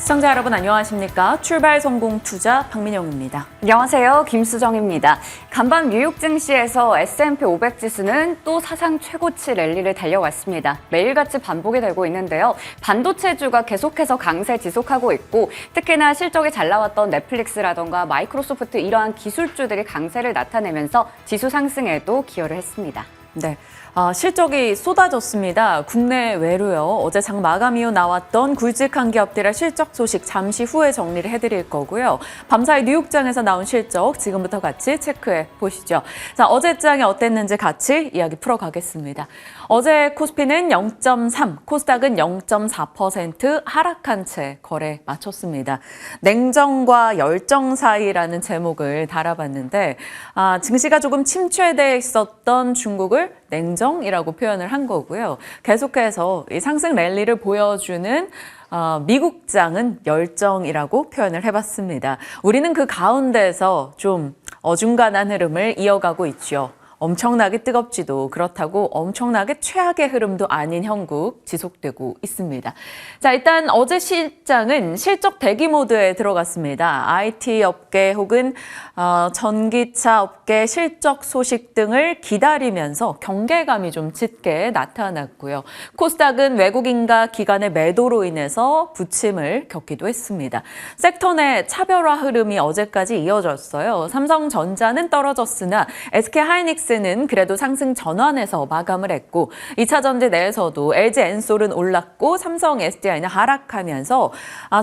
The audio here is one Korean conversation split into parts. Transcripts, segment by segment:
시청자 여러분 안녕하십니까? 출발 성공 투자 박민영입니다. 안녕하세요. 김수정입니다. 간밤 뉴욕 증시에서 S&P 500 지수는 또 사상 최고치 랠리를 달려왔습니다. 매일같이 반복이 되고 있는데요. 반도체주가 계속해서 강세 지속하고 있고 특히나 실적이 잘 나왔던 넷플릭스라던가 마이크로소프트 이러한 기술주들이 강세를 나타내면서 지수 상승에도 기여를 했습니다. 네, 실적이 쏟아졌습니다. 국내외로요. 어제 장 마감 이후 나왔던 굵직한 기업들의 실적 소식 잠시 후에 정리를 해드릴 거고요. 밤사이 뉴욕장에서 나온 실적 지금부터 같이 체크해 보시죠. 자, 어제 장이 어땠는지 같이 이야기 풀어가겠습니다. 어제 코스피는 0.3, 코스닥은 0.4% 하락한 채 거래 마쳤습니다. 냉정과 열정 사이라는 제목을 달아봤는데 증시가 조금 침체돼 있었던 중국을 냉정이라고 표현을 한 거고요. 계속해서 이 상승 랠리를 보여주는 미국장은 열정이라고 표현을 해봤습니다. 우리는 그 가운데서 좀 어중간한 흐름을 이어가고 있죠. 엄청나게 뜨겁지도 그렇다고 엄청나게 최악의 흐름도 아닌 형국 지속되고 있습니다. 자, 일단 어제 시장은 실적 대기 모드에 들어갔습니다. IT 업계 혹은 전기차 업계 실적 소식 등을 기다리면서 경계감이 좀 짙게 나타났고요. 코스닥은 외국인과 기관의 매도로 인해서 부침을 겪기도 했습니다. 섹터 내 차별화 흐름이 어제까지 이어졌어요. 삼성전자는 떨어졌으나 SK하이닉스는 그래도 상승 전환에서 마감을 했고 2차 전지 내에서도 LG 엔솔은 올랐고 삼성 SDI는 하락하면서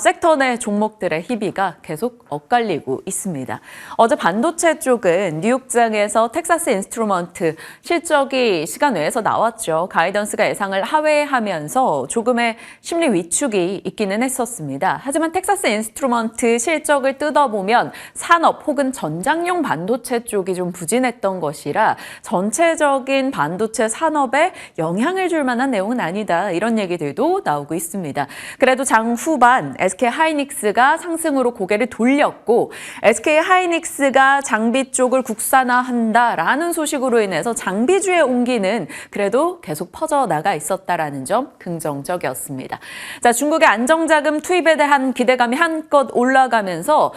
섹터 내 종목들의 희비가 계속 엇갈리고 있습니다. 어제 반도체 쪽은 뉴욕장에서 텍사스 인스트루먼트 실적이 시간 외에서 나왔죠. 가이던스가 예상을 하회하면서 조금의 심리 위축이 있기는 했었습니다. 하지만 텍사스 인스트루먼트 실적을 뜯어보면 산업 혹은 전장용 반도체 쪽이 좀 부진했던 것이라 전체적인 반도체 산업에 영향을 줄 만한 내용은 아니다. 이런 얘기들도 나오고 있습니다. 그래도 장 후반 SK하이닉스가 상승으로 고개를 돌렸고 SK하이닉스가 장비 쪽을 국산화한다라는 소식으로 인해서 장비주의 온기는 그래도 계속 퍼져나가 있었다라는 점 긍정적이었습니다. 자, 중국의 안정자금 투입에 대한 기대감이 한껏 올라가면서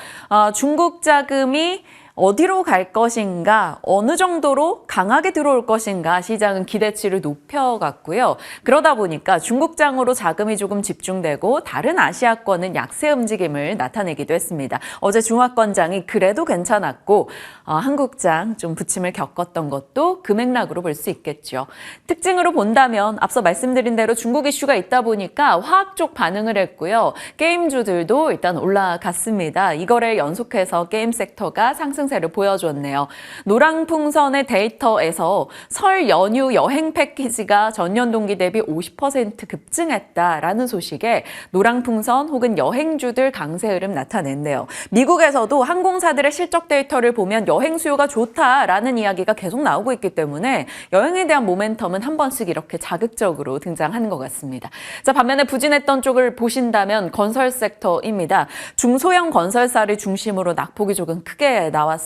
중국 자금이 어디로 갈 것인가, 어느 정도로 강하게 들어올 것인가 시장은 기대치를 높여갔고요. 그러다 보니까 중국장으로 자금이 조금 집중되고 다른 아시아권은 약세 움직임을 나타내기도 했습니다. 어제 중화권장이 그래도 괜찮았고 한국장 좀 부침을 겪었던 것도 그 맥락으로 볼 수 있겠죠. 특징으로 본다면 앞서 말씀드린 대로 중국 이슈가 있다 보니까 화학 쪽 반응을 했고요. 게임주들도 일단 올라갔습니다. 이거를 연속해서 게임 섹터가 상승세를 보여줬네요. 노랑풍선의 데이터에서 설 연휴 여행 패키지가 전년 동기 대비 50% 급증했다라는 소식에 노랑풍선 혹은 여행주들 강세 흐름 나타냈네요. 미국에서도 항공사들의 실적 데이터를 보면 여행 수요가 좋다라는 이야기가 계속 나오고 있기 때문에 여행에 대한 모멘텀은 한 번씩 이렇게 자극적으로 등장하는 것 같습니다. 자, 반면에 부진했던 쪽을 보신다면 건설 섹터입니다. 중소형 건설사를 중심으로 낙폭이 조금 크게 나왔어요.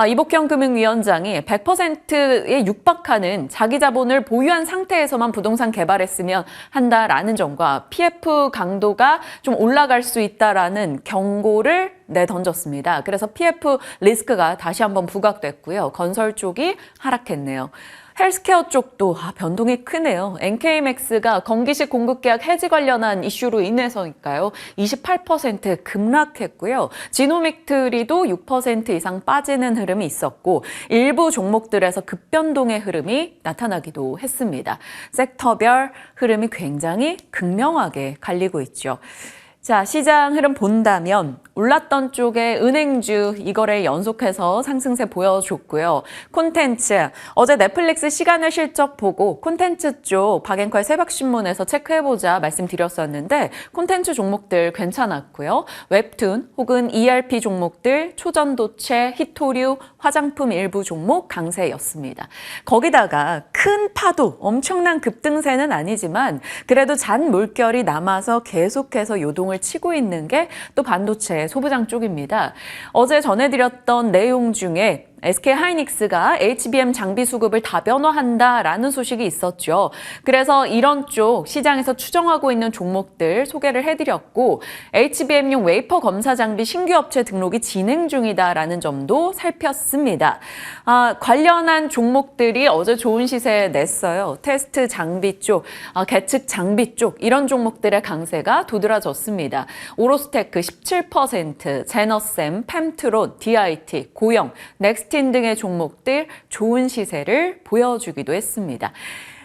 이복형 금융위원장이 100%에 육박하는 자기 자본을 보유한 상태에서만 부동산 개발했으면 한다라는 점과 PF 강도가 좀 올라갈 수 있다라는 경고를 내던졌습니다. 그래서 PF 리스크가 다시 한번 부각됐고요. 건설 쪽이 하락했네요. 헬스케어 쪽도 변동이 크네요. NK맥스가 건기식 공급계약 해지 관련한 이슈로 인해서니까요. 28% 급락했고요. 지노믹트리도 6% 이상 빠지는 흐름이 있었고 일부 종목들에서 급변동의 흐름이 나타나기도 했습니다. 섹터별 흐름이 굉장히 극명하게 갈리고 있죠. 자, 시장 흐름 본다면 올랐던 쪽에 은행주 이거를 연속해서 상승세 보여줬고요. 콘텐츠, 어제 넷플릭스 시간을 실적 보고 콘텐츠 쪽 박앤컬 새벽신문에서 체크해보자 말씀드렸었는데 콘텐츠 종목들 괜찮았고요. 웹툰 혹은 ERP 종목들, 초전도체, 히토류, 화장품 일부 종목 강세였습니다. 거기다가 큰 파도, 엄청난 급등세는 아니지만 그래도 잔 물결이 남아서 계속해서 요동을 치고 있는 게 또 반도체 소부장 쪽입니다. 어제 전해드렸던 내용 중에 SK하이닉스가 HBM 장비 수급을 다변화한다라는 소식이 있었죠. 그래서 이런 쪽 시장에서 추정하고 있는 종목들 소개를 해드렸고 HBM용 웨이퍼 검사 장비 신규 업체 등록이 진행 중이다라는 점도 살폈습니다. 관련한 종목들이 어제 좋은 시세 냈어요. 테스트 장비 쪽, 계측 장비 쪽 이런 종목들의 강세가 도드라졌습니다. 오로스테크 17%, 제너셈, 펨트론, DIT, 고영, 넥스틴 등의 종목들 좋은 시세를 보여주기도 했습니다.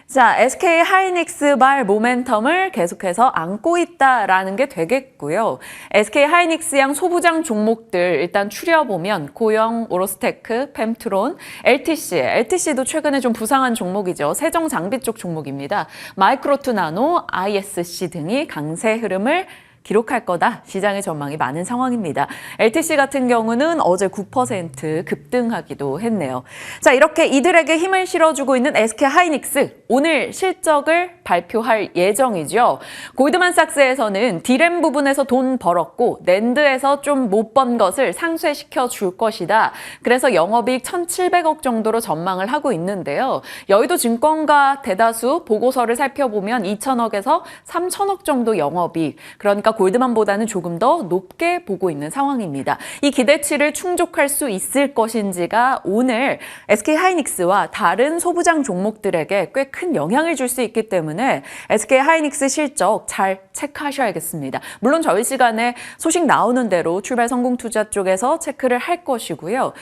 자, SK하이닉스발 모멘텀을 계속해서 안고 있다라는 게 되겠고요. SK하이닉스양 소부장 종목들 일단 추려보면 고영, 오로스테크, 펨트론, LTC도 최근에 좀 부상한 종목이죠. 세정장비 쪽 종목입니다. 마이크로투 나노, ISC 등이 강세 흐름을 기록할 거다. 시장의 전망이 많은 상황입니다. LTC 같은 경우는 어제 9% 급등하기도 했네요. 자, 이렇게 이들에게 힘을 실어주고 있는 SK하이닉스 오늘 실적을 발표할 예정이죠. 골드만삭스에서는 디램 부분에서 돈 벌었고 낸드에서 좀 못 번 것을 상쇄시켜 줄 것이다. 그래서 영업이익 1,700억 정도로 전망을 하고 있는데요. 여의도증권가 대다수 보고서를 살펴보면 2,000억에서 3,000억 정도 영업이익. 그러니까 골드만보다는 조금 더 높게 보고 있는 상황입니다. 이 기대치를 충족할 수 있을 것인지가 오늘 SK하이닉스와 다른 소부장 종목들에게 꽤 큰 영향을 줄 수 있기 때문에 SK하이닉스 실적 잘 체크하셔야겠습니다. 물론 저희 시간에 소식 나오는 대로 출발성공투자 쪽에서 체크를 할 것이고요.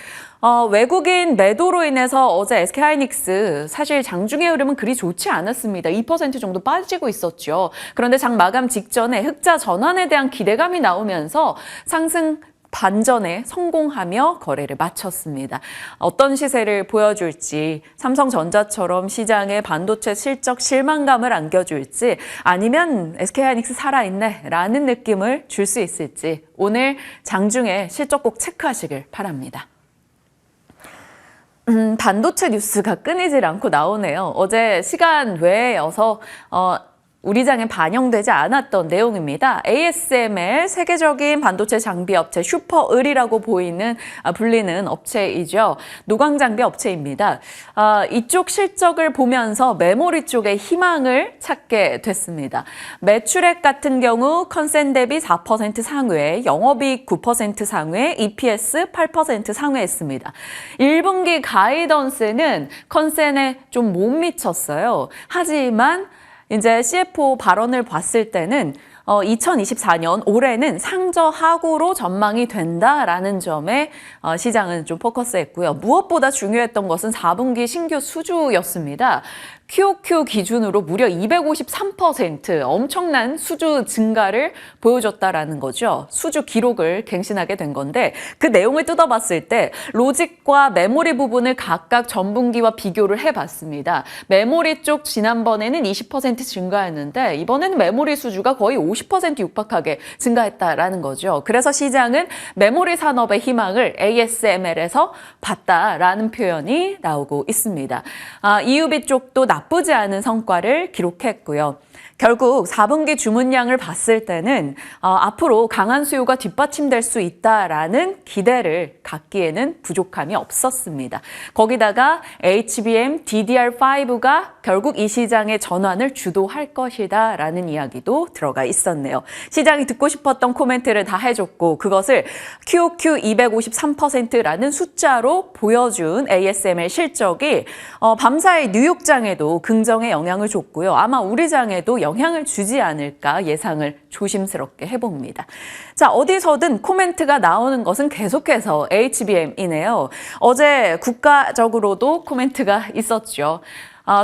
외국인 매도로 인해서 어제 SK하이닉스 사실 장중의 흐름은 그리 좋지 않았습니다. 2% 정도 빠지고 있었죠. 그런데 장 마감 직전에 흑자 전환에 대한 기대감이 나오면서 상승 반전에 성공하며 거래를 마쳤습니다. 어떤 시세를 보여줄지 삼성전자처럼 시장에 반도체 실적 실망감을 안겨줄지 아니면 SK하이닉스 살아있네 라는 느낌을 줄 수 있을지 오늘 장중에 실적 꼭 체크하시길 바랍니다. 반도체 뉴스가 끊이질 않고 나오네요. 어제 시간 외여서 우리 장에 반영되지 않았던 내용입니다. ASML 세계적인 반도체 장비 업체 슈퍼을이라고 불리는 업체이죠. 노광 장비 업체입니다. 이쪽 실적을 보면서 메모리 쪽에 희망을 찾게 됐습니다. 매출액 같은 경우 컨센 대비 4% 상회, 영업이익 9% 상회, EPS 8% 상회했습니다. 1분기 가이던스는 컨센에 좀 못 미쳤어요. 하지만 이제 CFO 발언을 봤을 때는 2024년 올해는 상저하고로 전망이 된다라는 점에 시장은 좀 포커스했고요. 무엇보다 중요했던 것은 4분기 신규 수주였습니다. QOQ 기준으로 무려 253% 엄청난 수주 증가를 보여줬다라는 거죠. 수주 기록을 갱신하게 된 건데 그 내용을 뜯어봤을 때 로직과 메모리 부분을 각각 전분기와 비교를 해봤습니다. 메모리 쪽 지난번에는 20% 증가했는데 이번에는 메모리 수주가 거의 50% 육박하게 증가했다라는 거죠. 그래서 시장은 메모리 산업의 희망을 ASML에서 봤다라는 표현이 나오고 있습니다. EUV 쪽도 나쁘지 않은 성과를 기록했고요. 결국 4분기 주문량을 봤을 때는 앞으로 강한 수요가 뒷받침될 수 있다라는 기대를 갖기에는 부족함이 없었습니다. 거기다가 HBM, DDR5가 결국 이 시장의 전환을 주도할 것이다 라는 이야기도 들어가 있었네요. 시장이 듣고 싶었던 코멘트를 다 해줬고 그것을 QOQ 253%라는 숫자로 보여준 ASML 실적이 밤사이 뉴욕장에도 긍정의 영향을 줬고요. 아마 우리 장에도 영향을 주지 않을까 예상을 조심스럽게 해봅니다. 자, 어디서든 코멘트가 나오는 것은 계속해서 HBM이네요. 어제 국가적으로도 코멘트가 있었죠.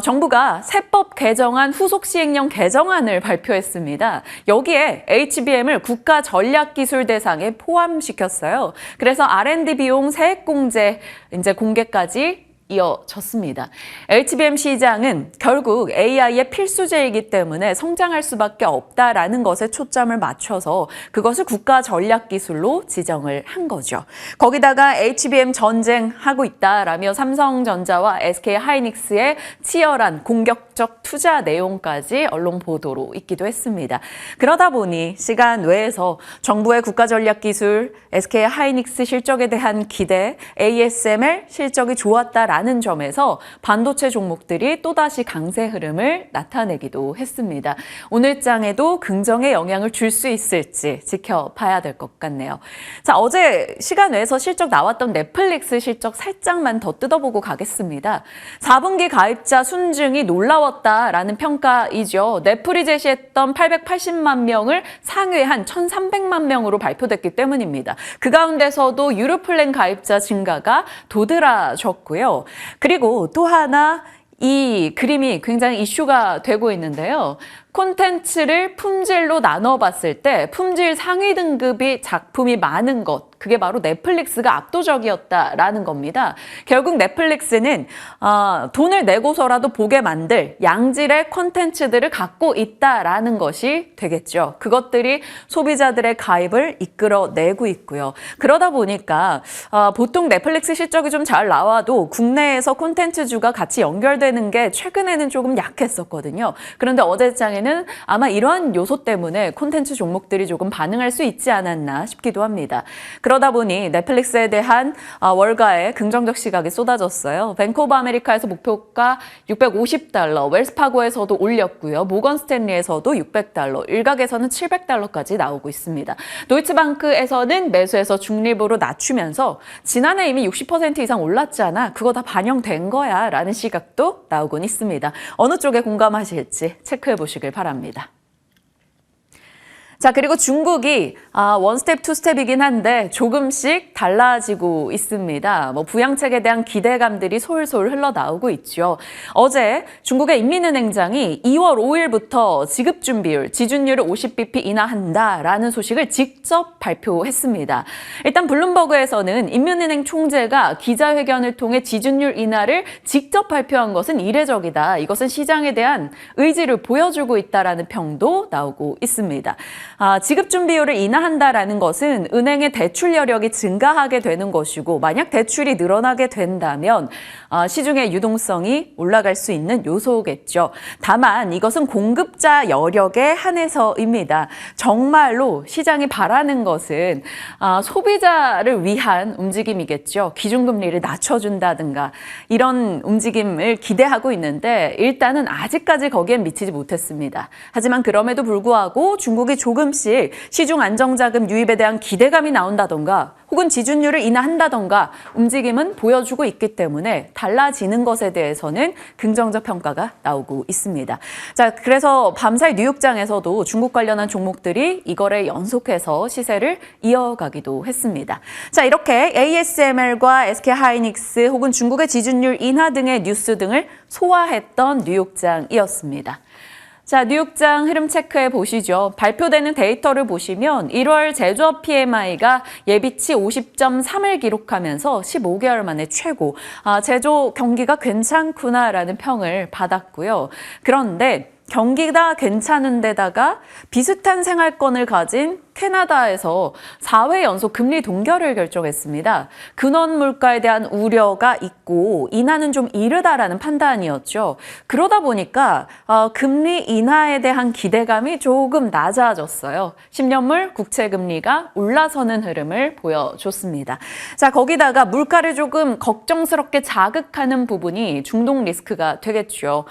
정부가 세법 개정안 후속 시행령 개정안을 발표했습니다. 여기에 HBM을 국가 전략기술 대상에 포함시켰어요. 그래서 R&D 비용 세액공제 이제 공개까지 이어졌습니다. HBM 시장은 결국 AI의 필수제이기 때문에 성장할 수밖에 없다라는 것에 초점을 맞춰서 그것을 국가 전략 기술로 지정을 한 거죠. 거기다가 HBM 전쟁하고 있다라며 삼성전자와 SK하이닉스의 치열한 공격적 투자 내용까지 언론 보도로 있기도 했습니다. 그러다 보니 시간 외에서 정부의 국가 전략 기술, SK하이닉스 실적에 대한 기대, ASML 실적이 좋았다라는 점에서 반도체 종목들이 또다시 강세 흐름을 나타내기도 했습니다. 오늘 장에도 긍정의 영향을 줄 수 있을지 지켜봐야 될 것 같네요. 자, 어제 시간 외에서 실적 나왔던 넷플릭스 실적 살짝만 더 뜯어보고 가겠습니다. 4분기 가입자 순증이 놀라웠다라는 평가이죠. 넷플이 제시했던 880만 명을 상회한 1,300만 명으로 발표됐기 때문입니다. 그 가운데서도 유료플랜 가입자 증가가 도드라졌고요. 그리고 또 하나 이 그림이 굉장히 이슈가 되고 있는데요. 콘텐츠를 품질로 나눠봤을 때 품질 상위 등급이 작품이 많은 것, 그게 바로 넷플릭스가 압도적이었다라는 겁니다. 결국 넷플릭스는 돈을 내고서라도 보게 만들 양질의 콘텐츠들을 갖고 있다라는 것이 되겠죠. 그것들이 소비자들의 가입을 이끌어내고 있고요. 그러다 보니까 보통 넷플릭스 실적이 좀 잘 나와도 국내에서 콘텐츠주가 같이 연결되는 게 최근에는 조금 약했었거든요. 그런데 어제장에는 아마 이러한 요소 때문에 콘텐츠 종목들이 조금 반응할 수 있지 않았나 싶기도 합니다. 그러다 보니 넷플릭스에 대한 월가의 긍정적 시각이 쏟아졌어요. 뱅크 오브 아메리카에서 목표가 $650, 웰스파고에서도 올렸고요. 모건 스탠리에서도 $600, 일각에서는 $700까지 나오고 있습니다. 도이치방크에서는 매수해서 중립으로 낮추면서 지난해 이미 60% 이상 올랐잖아. 그거 다 반영된 거야 라는 시각도 나오곤 있습니다. 어느 쪽에 공감하실지 체크해 보시길 바랍니다. 자, 그리고 중국이 원스텝, 투스텝이긴 한데 조금씩 달라지고 있습니다. 부양책에 대한 기대감들이 솔솔 흘러나오고 있죠. 어제 중국의 인민은행장이 2월 5일부터 지급준비율, 지준율을 50bp 인하한다라는 소식을 직접 발표했습니다. 일단 블룸버그에서는 인민은행 총재가 기자회견을 통해 지준율 인하를 직접 발표한 것은 이례적이다. 이것은 시장에 대한 의지를 보여주고 있다라는 평도 나오고 있습니다. 지급준비율을 인하한다라는 것은 은행의 대출 여력이 증가하게 되는 것이고 만약 대출이 늘어나게 된다면 시중의 유동성이 올라갈 수 있는 요소겠죠. 다만 이것은 공급자 여력에 한해서입니다. 정말로 시장이 바라는 것은 소비자를 위한 움직임이겠죠. 기준금리를 낮춰준다든가 이런 움직임을 기대하고 있는데 일단은 아직까지 거기엔 미치지 못했습니다. 하지만 그럼에도 불구하고 중국이 조금씩 시중 안정자금 유입에 대한 기대감이 나온다던가 혹은 지준율을 인하한다던가 움직임은 보여주고 있기 때문에 달라지는 것에 대해서는 긍정적 평가가 나오고 있습니다. 자, 그래서 밤사이 뉴욕장에서도 중국 관련한 종목들이 이거를 연속해서 시세를 이어가기도 했습니다. 자, 이렇게 ASML과 SK하이닉스 혹은 중국의 지준율 인하 등의 뉴스 등을 소화했던 뉴욕장이었습니다. 자, 뉴욕장 흐름 체크해 보시죠. 발표되는 데이터를 보시면 1월 제조업 PMI가 예비치 50.3을 기록하면서 15개월 만에 최고. 제조 경기가 괜찮구나라는 평을 받았고요. 그런데 경기가 괜찮은 데다가 비슷한 생활권을 가진 캐나다에서 4회 연속 금리 동결을 결정했습니다. 근원 물가에 대한 우려가 있고 인하는 좀 이르다라는 판단이었죠. 그러다 보니까 금리 인하에 대한 기대감이 조금 낮아졌어요. 10년물 국채 금리가 올라서는 흐름을 보여줬습니다. 자, 거기다가 물가를 조금 걱정스럽게 자극하는 부분이 중동 리스크가 되겠죠.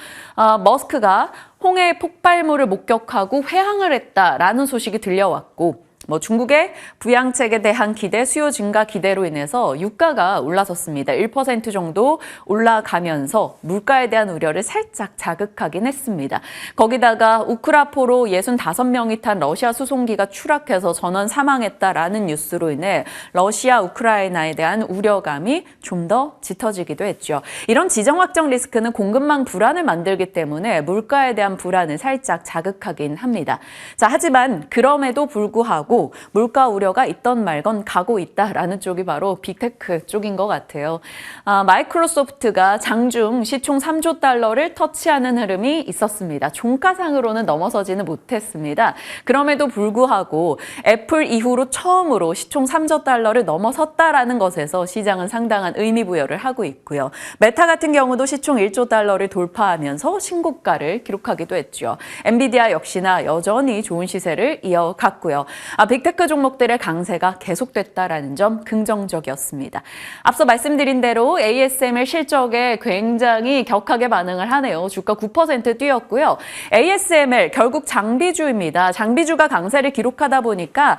머스크가 홍해 폭발물을 목격하고 회항을 했다라는 소식이 들려왔고 중국의 부양책에 대한 기대, 수요 증가 기대로 인해서 유가가 올라섰습니다. 1% 정도 올라가면서 물가에 대한 우려를 살짝 자극하긴 했습니다. 거기다가 우크라포로 65명이 탄 러시아 수송기가 추락해서 전원 사망했다라는 뉴스로 인해 러시아, 우크라이나에 대한 우려감이 좀 더 짙어지기도 했죠. 이런 지정 확정 리스크는 공급망 불안을 만들기 때문에 물가에 대한 불안을 살짝 자극하긴 합니다. 자, 하지만 그럼에도 불구하고 하고 물가 우려가 있던 말건 가고 있다라는 쪽이 바로 빅테크 쪽인 것 같아요. 마이크로소프트가 장중 시총 3조 달러를 터치하는 흐름이 있었습니다. 종가상으로는 넘어서지는 못했습니다. 그럼에도 불구하고 애플 이후로 처음으로 시총 3조 달러를 넘어섰다라는 것에서 시장은 상당한 의미 부여를 하고 있고요. 메타 같은 경우도 시총 1조 달러를 돌파하면서 신고가를 기록하기도 했죠. 엔비디아 역시나 여전히 좋은 시세를 이어갔고요. 빅테크 종목들의 강세가 계속됐다라는 점 긍정적이었습니다. 앞서 말씀드린 대로 ASML 실적에 굉장히 격하게 반응을 하네요. 주가 9% 뛰었고요. ASML 결국 장비주입니다. 장비주가 강세를 기록하다 보니까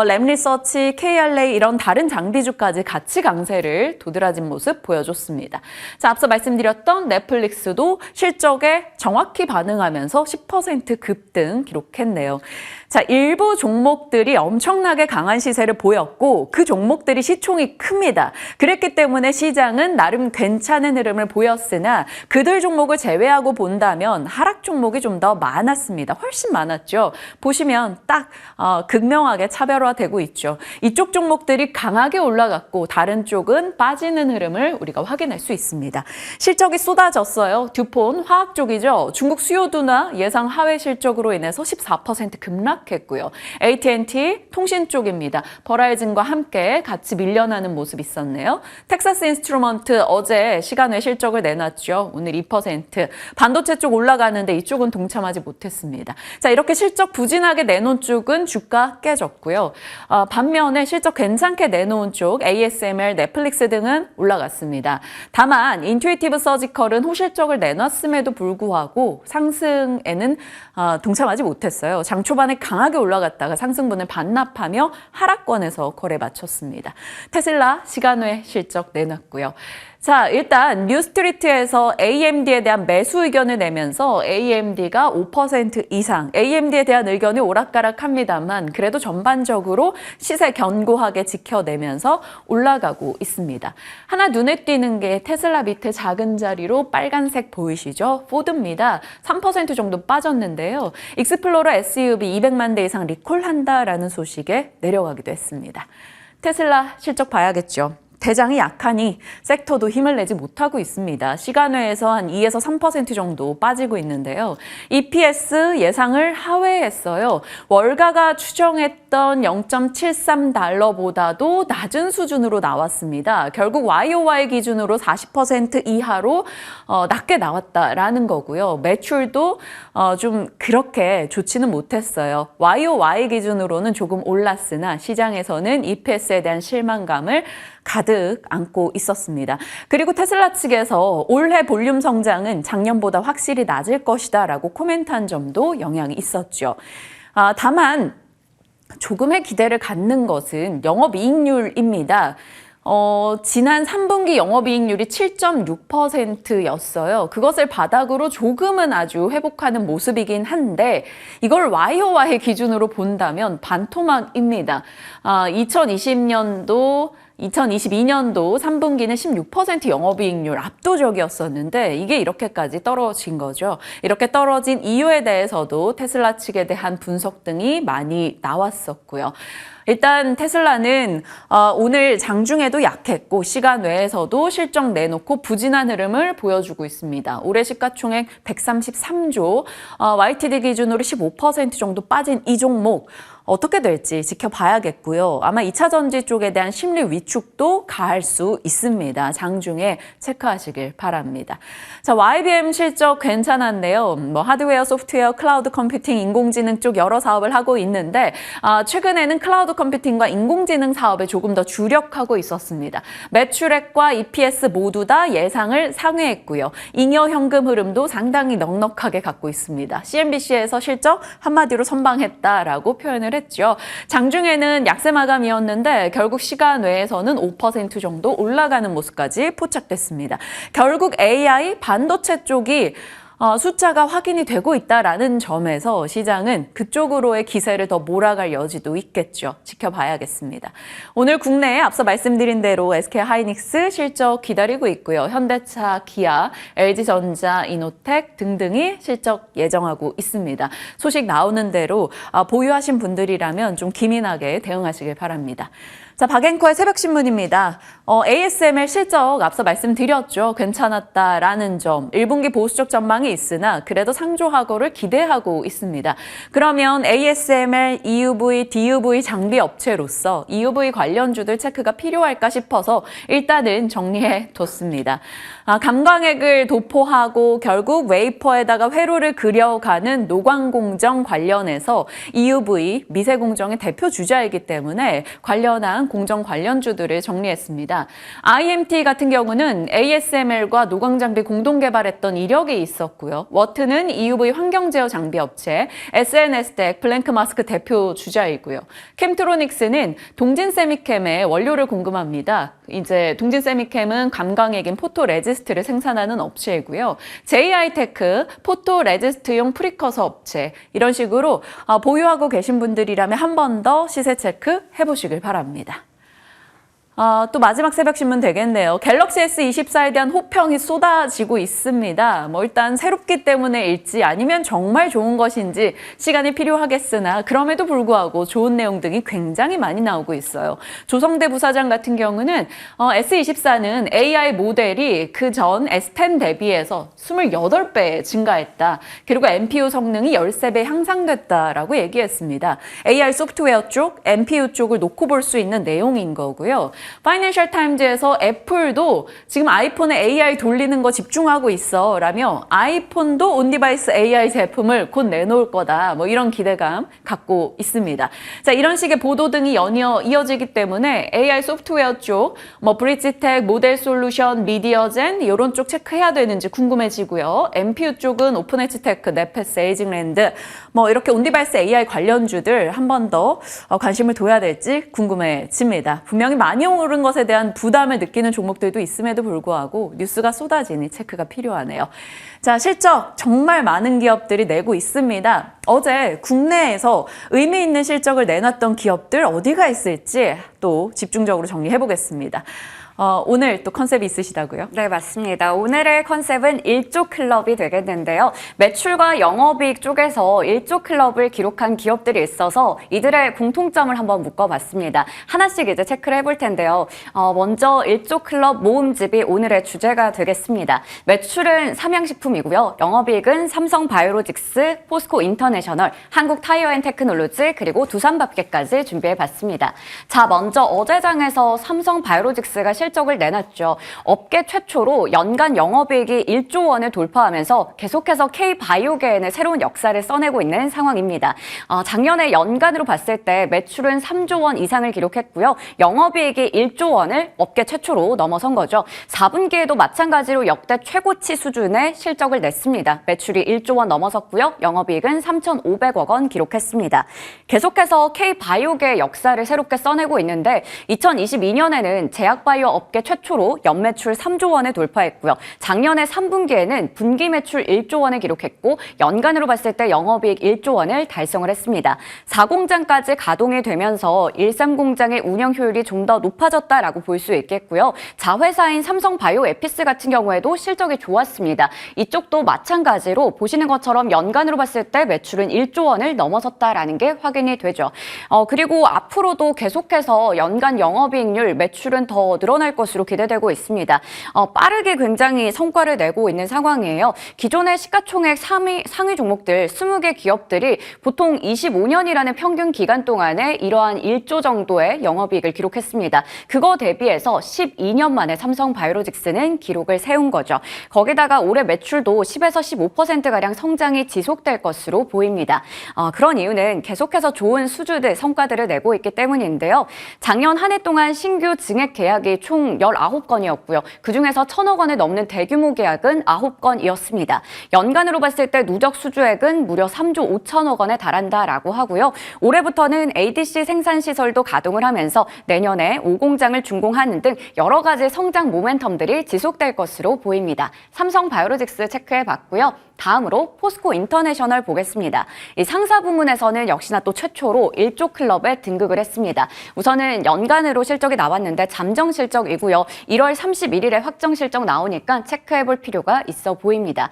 램리서치, KRA 이런 다른 장비주까지 같이 강세를 도드라진 모습 보여줬습니다. 자, 앞서 말씀드렸던 넷플릭스도 실적에 정확히 반응하면서 10% 급등 기록했네요. 자, 일부 종목들이 엄청나게 강한 시세를 보였고 그 종목들이 시총이 큽니다. 그랬기 때문에 시장은 나름 괜찮은 흐름을 보였으나 그들 종목을 제외하고 본다면 하락 종목이 좀 더 많았습니다. 훨씬 많았죠. 보시면 딱 극명하게 차별화되고 있죠. 이쪽 종목들이 강하게 올라갔고 다른 쪽은 빠지는 흐름을 우리가 확인할 수 있습니다. 실적이 쏟아졌어요. 듀폰 화학 쪽이죠. 중국 수요 둔화 예상 하회 실적으로 인해서 14% 급락했고요. AT&T 통신 쪽입니다. 버라이즌과 함께 같이 밀려나는 모습이 있었네요. 텍사스 인스트루먼트 어제 시간 외 실적을 내놨죠. 오늘 2%. 반도체 쪽 올라가는데 이쪽은 동참하지 못했습니다. 자, 이렇게 실적 부진하게 내놓은 쪽은 주가 깨졌고요. 반면에 실적 괜찮게 내놓은 쪽 ASML, 넷플릭스 등은 올라갔습니다. 다만 인투이티브 서지컬은 호실적을 내놨음에도 불구하고 상승에는 동참하지 못했어요. 장 초반에 강하게 올라갔다가 상승분을 반납하며 하락권에서 거래 마쳤습니다. 테슬라 시간 외 실적 내놨고요. 자, 일단 뉴스트리트에서 AMD에 대한 매수 의견을 내면서 AMD가 5% 이상, AMD에 대한 의견이 오락가락합니다만 그래도 전반적으로 시세 견고하게 지켜내면서 올라가고 있습니다. 하나 눈에 띄는 게 테슬라 밑에 작은 자리로 빨간색 보이시죠? 포드입니다. 3% 정도 빠졌는데요. 익스플로러 SUV 200만 대 이상 리콜한다라는 소식에 내려가기도 했습니다. 테슬라 실적 봐야겠죠. 대장이 약하니 섹터도 힘을 내지 못하고 있습니다. 시간외에서 한 2에서 3% 정도 빠지고 있는데요. EPS 예상을 하회했어요. 월가가 추정했던 0.73달러보다도 낮은 수준으로 나왔습니다. 결국 YOY 기준으로 40% 이하로 낮게 나왔다라는 거고요. 매출도 좀 그렇게 좋지는 못했어요. YOY 기준으로는 조금 올랐으나 시장에서는 EPS에 대한 실망감을 가득 안고 있었습니다. 그리고 테슬라 측에서 올해 볼륨 성장은 작년보다 확실히 낮을 것이다 라고 코멘트한 점도 영향이 있었죠. 다만 조금의 기대를 갖는 것은 영업이익률입니다. 지난 3분기 영업이익률이 7.6%였어요. 그것을 바닥으로 조금은 아주 회복하는 모습이긴 한데 이걸 YOY 기준으로 본다면 반토막입니다. 2022년도 3분기는 16% 영업이익률 압도적이었었는데 이게 이렇게까지 떨어진 거죠. 이렇게 떨어진 이유에 대해서도 테슬라 측에 대한 분석 등이 많이 나왔었고요. 일단 테슬라는 오늘 장중에도 약했고 시간 외에서도 실적 내놓고 부진한 흐름을 보여주고 있습니다. 올해 시가총액 133조, YTD 기준으로 15% 정도 빠진 이 종목 어떻게 될지 지켜봐야겠고요. 아마 2차 전지 쪽에 대한 심리 위축도 가할 수 있습니다. 장중에 체크하시길 바랍니다. 자, YBM 실적 괜찮았네요. 하드웨어, 소프트웨어, 클라우드 컴퓨팅, 인공지능 쪽 여러 사업을 하고 있는데 최근에는 클라우드 컴퓨팅과 인공지능 사업에 조금 더 주력하고 있었습니다. 매출액과 EPS 모두 다 예상을 상회했고요. 잉여 현금 흐름도 상당히 넉넉하게 갖고 있습니다. CNBC에서 실적 한마디로 선방했다라고 표현을 했죠. 장중에는 약세 마감이었는데 결국 시간 외에서는 5% 정도 올라가는 모습까지 포착됐습니다. 결국 AI 반도체 쪽이 숫자가 확인이 되고 있다라는 점에서 시장은 그쪽으로의 기세를 더 몰아갈 여지도 있겠죠. 지켜봐야겠습니다. 오늘 국내에 앞서 말씀드린 대로 SK하이닉스 실적 기다리고 있고요. 현대차, 기아, LG전자, 이노텍 등등이 실적 예정하고 있습니다. 소식 나오는 대로 보유하신 분들이라면 좀 기민하게 대응하시길 바랍니다. 자, 박앵커의 새벽신문입니다. ASML 실적 앞서 말씀드렸죠. 괜찮았다라는 점. 1분기 보수적 전망이 있으나 그래도 상조하고를 기대하고 있습니다. 그러면 ASML, EUV, DUV 장비 업체로서 EUV 관련주들 체크가 필요할까 싶어서 일단은 정리해 뒀습니다. 감광액을 도포하고 결국 웨이퍼에다가 회로를 그려가는 노광공정 관련해서 EUV 미세공정의 대표 주자이기 때문에 관련한 공정 관련주들을 정리했습니다. IMT 같은 경우는 ASML과 노광장비 공동 개발했던 이력이 있었고요. 워트는 EUV 환경 제어 장비 업체, SNS텍 블랭크 마스크 대표 주자이고요. 캠트로닉스는 동진세미캠의 원료를 공급합니다. 이제 동진세미캠은 감광액인 포토레지스트를 생산하는 업체이고요. JI테크 포토레지스트용 프리커서 업체 이런 식으로 보유하고 계신 분들이라면 한 번 더 시세 체크 해보시길 바랍니다. 또 마지막 새벽신문 되겠네요. 갤럭시 S24에 대한 호평이 쏟아지고 있습니다. 일단 새롭기 때문에일지 아니면 정말 좋은 것인지 시간이 필요하겠으나 그럼에도 불구하고 좋은 내용 등이 굉장히 많이 나오고 있어요. 조성대 부사장 같은 경우는 S24는 AI 모델이 그전 S10 대비해서 28배 증가했다. 그리고 NPU 성능이 13배 향상됐다라고 얘기했습니다. AI 소프트웨어 쪽, NPU 쪽을 놓고 볼 수 있는 내용인 거고요. 파이낸셜 타임즈에서 애플도 지금 아이폰에 AI 돌리는 거 집중하고 있어 라며 아이폰도 온디바이스 AI 제품을 곧 내놓을 거다 이런 기대감 갖고 있습니다. 자, 이런 식의 보도 등이 연이어 이어지기 때문에 AI 소프트웨어 쪽 브릿지텍, 모델 솔루션, 미디어젠 이런 쪽 체크해야 되는지 궁금해지고요. NPU 쪽은 오픈엣지테크, 네페스, 에이징랜드 이렇게 온디바이스 AI 관련주들 한 번 더 관심을 둬야 될지 궁금해집니다. 분명히 많이 오른 것에 대한 부담을 느끼는 종목들도 있음에도 불구하고 뉴스가 쏟아지니 체크가 필요하네요. 자, 실적 정말 많은 기업들이 내고 있습니다. 어제 국내에서 의미 있는 실적을 내놨던 기업들 어디가 있을지 또 집중적으로 정리해 보겠습니다. 오늘 또 컨셉이 있으시다고요? 네, 맞습니다. 오늘의 컨셉은 1조 클럽이 되겠는데요. 매출과 영업이익 쪽에서 1조 클럽을 기록한 기업들이 있어서 이들의 공통점을 한번 묶어봤습니다. 하나씩 이제 체크를 해볼 텐데요. 먼저 1조 클럽 모음집이 오늘의 주제가 되겠습니다. 매출은 삼양식품이고요. 영업이익은 삼성바이오로직스, 포스코 인터내셔널, 한국타이어앤테크놀로지, 그리고 두산밥개까지 준비해봤습니다. 자, 먼저 어제장에서 삼성바이오로직스가 실적을 내놨죠. 업계 최초로 연간 영업이익이 1조 원을 돌파하면서 계속해서 K바이오계에는 새로운 역사를 써내고 있는 상황입니다. 작년에 연간으로 봤을 때 매출은 3조 원 이상을 기록했고요. 영업이익이 1조 원을 업계 최초로 넘어선 거죠. 4분기에도 마찬가지로 역대 최고치 수준의 실적을 냈습니다. 매출이 1조 원 넘어섰고요. 영업이익은 3,500억 원 기록했습니다. 계속해서 K바이오계의 역사를 새롭게 써내고 있는데 2022년에는 제약바이오 업계 최초로 연매출 3조 원을 돌파했고요. 작년에 3분기에는 분기 매출 1조 원을 기록했고 연간으로 봤을 때 영업이익 1조 원을 달성을 했습니다. 4공장까지 가동이 되면서 13공장의 운영 효율이 좀 더 높아졌다라고 볼 수 있겠고요. 자회사인 삼성바이오에피스 같은 경우에도 실적이 좋았습니다. 이쪽도 마찬가지로 보시는 것처럼 연간으로 봤을 때 매출은 1조 원을 넘어섰다라는 게 확인이 되죠. 그리고 앞으로도 계속해서 연간 영업이익률 매출은 더 늘어날 것으로 기대되고 있습니다. 빠르게 굉장히 성과를 내고 있는 상황이에요. 기존의 시가총액 상위 종목들 20개 기업들이 보통 25년이라는 평균 기간 동안에 이러한 1조 정도의 영업이익을 기록했습니다. 그거 대비해서 12년 만에 삼성바이오로직스는 기록을 세운 거죠. 거기다가 올해 매출도 10에서 15%가량 성장이 지속될 것으로 보입니다. 그런 이유는 계속해서 좋은 수주들, 성과들을 내고 있기 때문인데요. 작년 한 해 동안 신규 증액 계약이 총 총 19건이었고요. 그중에서 1,000억 원을 넘는 대규모 계약은 9건이었습니다. 연간으로 봤을 때 누적 수주액은 무려 3조 5천억 원에 달한다라고 하고요. 올해부터는 ADC 생산시설도 가동을 하면서 내년에 5공장을 준공하는 등 여러 가지 성장 모멘텀들이 지속될 것으로 보입니다. 삼성바이오로직스 체크해봤고요. 다음으로 포스코 인터내셔널 보겠습니다. 이 상사 부문에서는 역시나 또 최초로 1조 클럽에 등극을 했습니다. 우선은 연간으로 실적이 나왔는데 잠정 실적이고요. 1월 31일에 확정 실적 나오니까 체크해볼 필요가 있어 보입니다.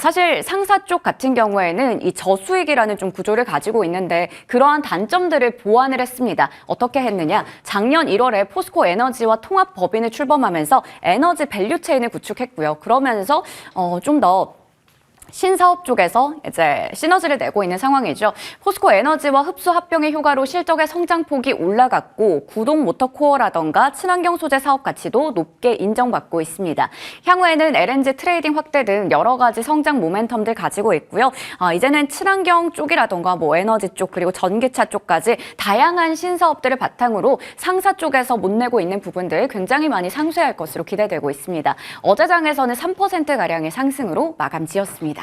사실 상사 쪽 같은 경우에는 이 저수익이라는 좀 구조를 가지고 있는데 그러한 단점들을 보완을 했습니다. 어떻게 했느냐? 작년 1월에 포스코 에너지와 통합 법인을 출범하면서 에너지 밸류 체인을 구축했고요. 그러면서 좀 더 신사업 쪽에서 이제 시너지를 내고 있는 상황이죠. 포스코 에너지와 흡수 합병의 효과로 실적의 성장폭이 올라갔고 구동 모터코어라던가 친환경 소재 사업 가치도 높게 인정받고 있습니다. 향후에는 LNG 트레이딩 확대 등 여러 가지 성장 모멘텀들 가지고 있고요. 이제는 친환경 쪽이라던가 뭐 에너지 쪽 그리고 전기차 쪽까지 다양한 신사업들을 바탕으로 상사 쪽에서 못 내고 있는 부분들 굉장히 많이 상쇄할 것으로 기대되고 있습니다. 어제 장에서는 3%가량의 상승으로 마감 지었습니다.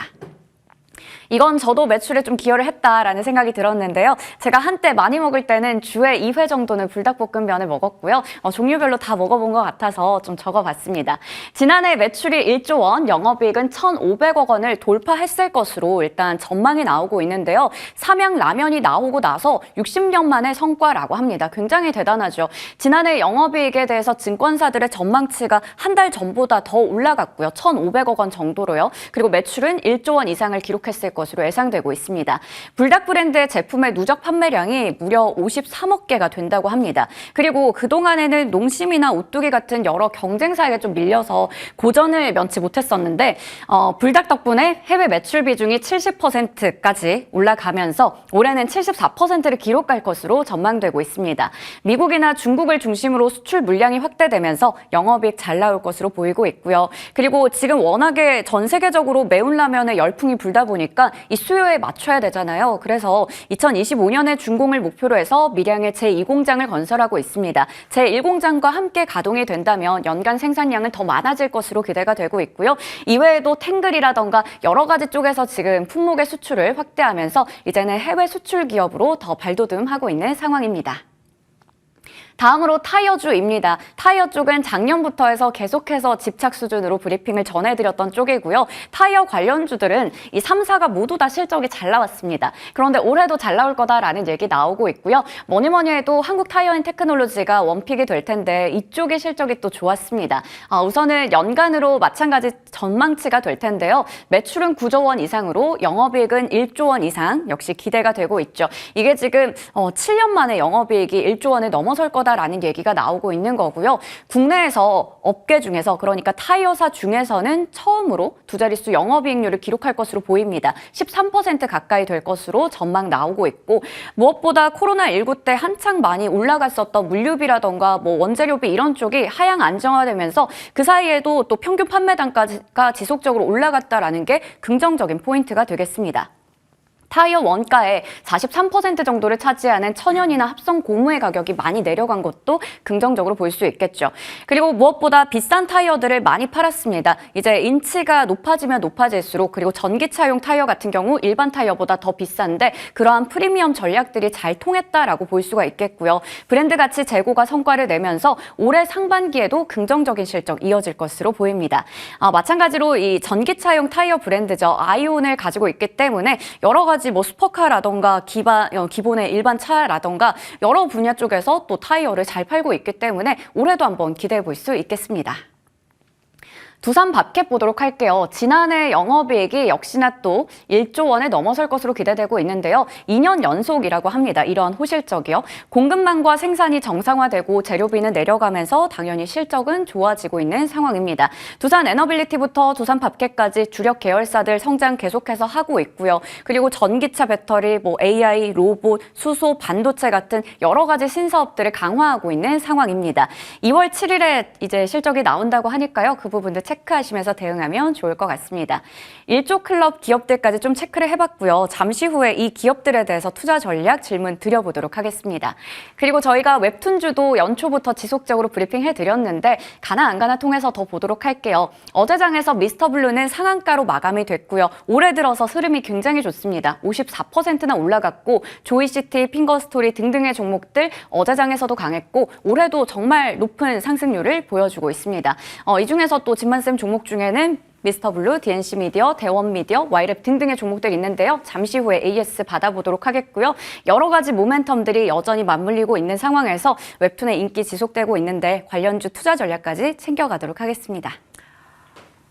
이건 저도 매출에 좀 기여를 했다라는 생각이 들었는데요. 제가 한때 많이 먹을 때는 주에 2회 정도는 불닭볶음면을 먹었고요. 종류별로 다 먹어본 것 같아서 좀 적어봤습니다. 지난해 매출이 1조 원, 영업이익은 1,500억 원을 돌파했을 것으로 일단 전망이 나오고 있는데요. 삼양 라면이 나오고 나서 60년 만의 성과라고 합니다. 굉장히 대단하죠. 지난해 영업이익에 대해서 증권사들의 전망치가 한 달 전보다 더 올라갔고요. 1,500억 원 정도로요. 그리고 매출은 1조 원 이상을 기록했을 것으로 예상되고 있습니다. 불닭 브랜드의 제품의 누적 판매량이 무려 53억 개가 된다고 합니다. 그리고 그동안에는 농심이나 오뚜기 같은 여러 경쟁사에게 좀 밀려서 고전을 면치 못했었는데 불닭 덕분에 해외 매출 비중이 70%까지 올라가면서 올해는 74%를 기록할 것으로 전망되고 있습니다. 미국이나 중국을 중심으로 수출 물량이 확대되면서 영업이익 잘 나올 것으로 보이고 있고요. 그리고 지금 워낙에 전 세계적으로 매운 라면에 열풍이 불다 보니까 이 수요에 맞춰야 되잖아요. 그래서 2025년에 준공을 목표로 해서 밀양에 제2공장을 건설하고 있습니다. 제1공장과 함께 가동이 된다면 연간 생산량은 더 많아질 것으로 기대가 되고 있고요. 이외에도 탱글이라던가 여러 가지 쪽에서 지금 품목의 수출을 확대하면서 이제는 해외 수출 기업으로 더 발돋움하고 있는 상황입니다. 다음으로 타이어주입니다. 타이어 쪽은 작년부터 해서 계속해서 집착 수준으로 브리핑을 전해드렸던 쪽이고요. 타이어 관련주들은 이 3사가 모두 다 실적이 잘 나왔습니다. 그런데 올해도 잘 나올 거다라는 얘기 나오고 있고요. 뭐니 해도 한국 타이어 앤 테크놀로지가 원픽이 될 텐데 이쪽의 실적이 또 좋았습니다. 우선은 연간으로 마찬가지 전망치가 될 텐데요. 매출은 9조 원 이상으로 영업이익은 1조 원 이상 역시 기대가 되고 있죠. 이게 지금 7년 만에 영업이익이 1조 원을 넘어설 거다라는 얘기가 나오고 있는 거고요. 국내에서 업계 중에서 그러니까 타이어사 중에서는 처음으로 두 자릿수 영업이익률을 기록할 것으로 보입니다. 13% 가까이 될 것으로 전망 나오고 있고 무엇보다 코로나19 때 한창 많이 올라갔었던 물류비라던가 뭐 원재료비 이런 쪽이 하향 안정화되면서 그 사이에도 또 평균 판매 단가가 지속적으로 올라갔다라는 게 긍정적인 포인트가 되겠습니다. 타이어 원가의 43% 정도를 차지하는 천연이나 합성 고무의 가격이 많이 내려간 것도 긍정적으로 볼 수 있겠죠. 그리고 무엇보다 비싼 타이어들을 많이 팔았습니다. 이제 인치가 높아지면 높아질수록 그리고 전기차용 타이어 같은 경우 일반 타이어보다 더 비싼데 그러한 프리미엄 전략들이 잘 통했다라고 볼 수가 있겠고요. 브랜드 가치 재고가 성과를 내면서 올해 상반기에도 긍정적인 실적 이어질 것으로 보입니다. 마찬가지로 이 전기차용 타이어 브랜드죠. 아이온을 가지고 있기 때문에 여러 가지 뭐 슈퍼카라던가 기본의 일반 차라던가 여러 분야 쪽에서 또 타이어를 잘 팔고 있기 때문에 올해도 한번 기대해 볼 수 있겠습니다. 두산 밥캡 보도록 할게요. 지난해 영업이익이 역시나 또 1조 원에 넘어설 것으로 기대되고 있는데요. 2년 연속이라고 합니다. 이런 호실적이요. 공급망과 생산이 정상화되고 재료비는 내려가면서 당연히 실적은 좋아지고 있는 상황입니다. 두산 에너빌리티부터 두산 밥캡까지 주력 계열사들 성장 계속해서 하고 있고요. 그리고 전기차 배터리, 뭐 AI, 로봇, 수소, 반도체 같은 여러 가지 신사업들을 강화하고 있는 상황입니다. 2월 7일에 이제 실적이 나온다고 하니까요. 그 부분들 체크하시면서 대응하면 좋을 것 같습니다. 일조 클럽 기업들까지 좀 체크를 해봤고요. 잠시 후에 이 기업들에 대해서 투자 전략 질문 드려보도록 하겠습니다. 그리고 저희가 웹툰주도 연초부터 지속적으로 브리핑해드렸는데 가나 안 가나 통해서 더 보도록 할게요. 어제 장에서 미스터블루는 상한가로 마감이 됐고요. 올해 들어서 흐름이 굉장히 좋습니다. 54%나 올라갔고 조이시티, 핑거스토리 등등의 종목들 어제 장에서도 강했고 올해도 정말 높은 상승률을 보여주고 있습니다. 이 중에서 또 진만쌤 종목 중에는 미스터블루, DNC미디어, 대원미디어, 와이랩 등등의 종목들이 있는데요. 잠시 후에 AS 받아보도록 하겠고요. 여러 가지 모멘텀들이 여전히 맞물리고 있는 상황에서 웹툰의 인기 지속되고 있는데 관련주 투자 전략까지 챙겨가도록 하겠습니다.